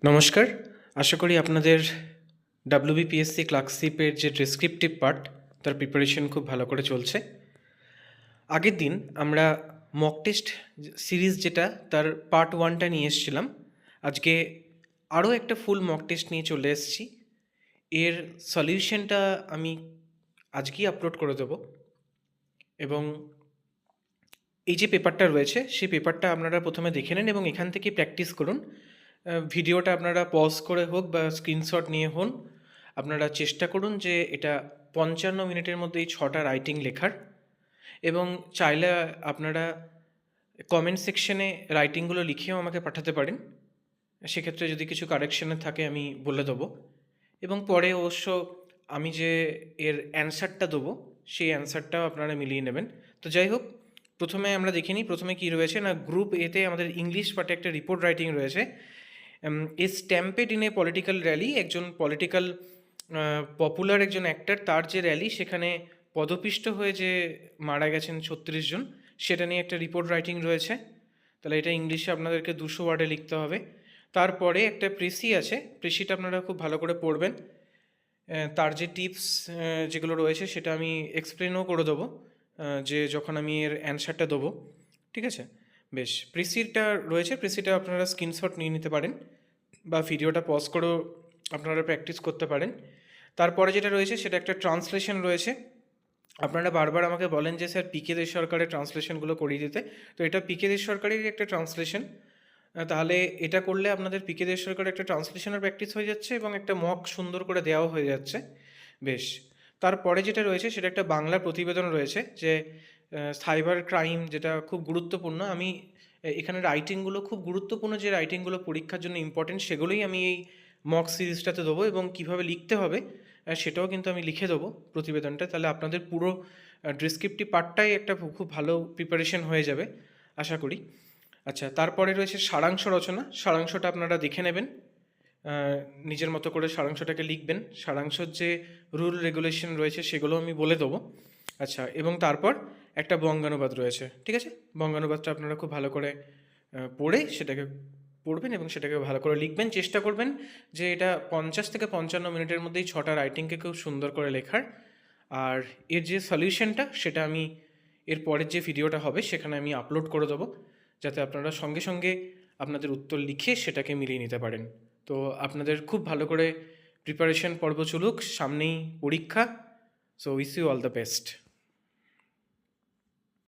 নমস্কার। আশা করি আপনাদের ডাব্লিউবিপিএসসি ক্লার্কশিপের যে ডেসক্রিপটিভ পার্ট তার প্রিপারেশন খুব ভালো করে চলছে। আগের দিন আমরা মক টেস্ট সিরিজ যেটা তার পার্ট 1টা নিয়ে এসেছিলাম। আজকে আরও একটা ফুল মক টেস্ট নিয়ে চলে এসেছি। এর সলিউশনটা আমি আজকেই আপলোড করে দেবো এবং এই যে পেপারটা রয়েছে সেই পেপারটা আপনারা প্রথমে দেখে নেন এবং এখান থেকে প্র্যাকটিস করুন। ভিডিওটা আপনারা পজ করে হোক বা স্ক্রিনশট নিয়ে হন, আপনারা চেষ্টা করুন যে এটা 55 মিনিটের মধ্যে এই 6টা রাইটিং লেখার। এবং চাইলে আপনারা কমেন্ট সেকশনে রাইটিংগুলো লিখেও আমাকে পাঠাতে পারেন। সেক্ষেত্রে যদি কিছু কারেকশানের থাকে আমি বলে দেবো এবং পরে অবশ্য আমি যে এর অ্যান্সারটা দেবো সেই অ্যান্সারটাও আপনারা মিলিয়ে নেবেন। তো যাই হোক, প্রথমে আমরা দেখে নিই প্রথমে কী রয়েছে না, গ্রুপ এতে আমাদের ইংলিশ পার্টে একটা রিপোর্ট রাইটিং রয়েছে। Is stampede in a political rally, একজন পলিটিক্যাল পপুলার একজন অ্যাক্টর, তার যে র্যালি সেখানে পদপিষ্ট হয়ে যে মারা গেছেন 36 জন, সেটা নিয়ে একটা রিপোর্ট রাইটিং রয়েছে। তাহলে এটা ইংলিশে আপনাদেরকে 200 ওয়ার্ডে লিখতে হবে। তারপরে একটা প্রেসি আছে, প্রেসিটা আপনারা খুব ভালো করে পড়বেন। তার যে টিপস যেগুলো রয়েছে সেটা আমি এক্সপ্লেনও করে দেবো যে যখন আমি এর অ্যান্সারটা দেবো। ঠিক আছে, বেশ। প্রেসিটা রয়েছে, প্রেসিটা আপনারা স্ক্রিনশট নিয়ে নিতে পারেন বা ভিডিওটা পজ করেও আপনারা প্র্যাকটিস করতে পারেন। তারপরে যেটা রয়েছে সেটা একটা ট্রান্সলেশন রয়েছে। আপনারা বারবার আমাকে বলেন যে স্যার পিকে দেশ সরকারের ট্রান্সলেশনগুলো করিয়ে দিতে, তো এটা পিকে দেশ সরকারেরই একটা ট্রান্সলেশন। তাহলে এটা করলে আপনাদের পিকে দেশ সরকারের একটা ট্রান্সলেশনের প্র্যাকটিস হয়ে যাচ্ছে এবং একটা মক সুন্দর করে দেওয়াও হয়ে যাচ্ছে। বেশ। তারপরে যেটা রয়েছে সেটা একটা বাংলা প্রতিবেদন রয়েছে যে সাইবার ক্রাইম, যেটা খুব গুরুত্বপূর্ণ। আমি এখানে রাইটিংগুলো খুব গুরুত্বপূর্ণ, যে রাইটিংগুলো পরীক্ষার জন্য ইম্পর্টেন্ট সেগুলোই আমি এই মক সিরিজটাতে দেবো এবং কীভাবে লিখতে হবে সেটাও কিন্তু আমি লিখে দেবো প্রতিবেদনটা। তাহলে আপনাদের পুরো ডেসক্রিপটিভ পার্টটাই একটা খুব ভালো প্রিপারেশন হয়ে যাবে আশা করি। আচ্ছা, তারপরে রয়েছে সারাংশ রচনা। সারাংশটা আপনারা দেখে নেবেন, নিজের মতো করে সারাংশটাকে লিখবেন। সারাংশর যে রুল রেগুলেশন রয়েছে সেগুলো আমি বলে দেবো। আচ্ছা, এবং তারপর একটা বঙ্গানুবাদ রয়েছে। ঠিক আছে, বঙ্গানুবাদটা আপনারা খুব ভালো করে পড়ে সেটাকে পড়বেন এবং সেটাকে ভালো করে লিখবেন। চেষ্টা করবেন যে এটা 50 থেকে 55 মিনিটের মধ্যেই 6টা রাইটিংকে খুব সুন্দর করে লেখার। আর এর যে সলিউশনটা সেটা আমি এর পরের যে ভিডিওটা হবে সেখানে আমি আপলোড করে দেবো, যাতে আপনারা সঙ্গে সঙ্গে আপনাদের উত্তর লিখে সেটাকে মিলিয়ে নিতে পারেন। তো আপনাদের খুব ভালো করে প্রিপারেশন পর্ব চলুক, সামনেই পরীক্ষা। So wish you all the best.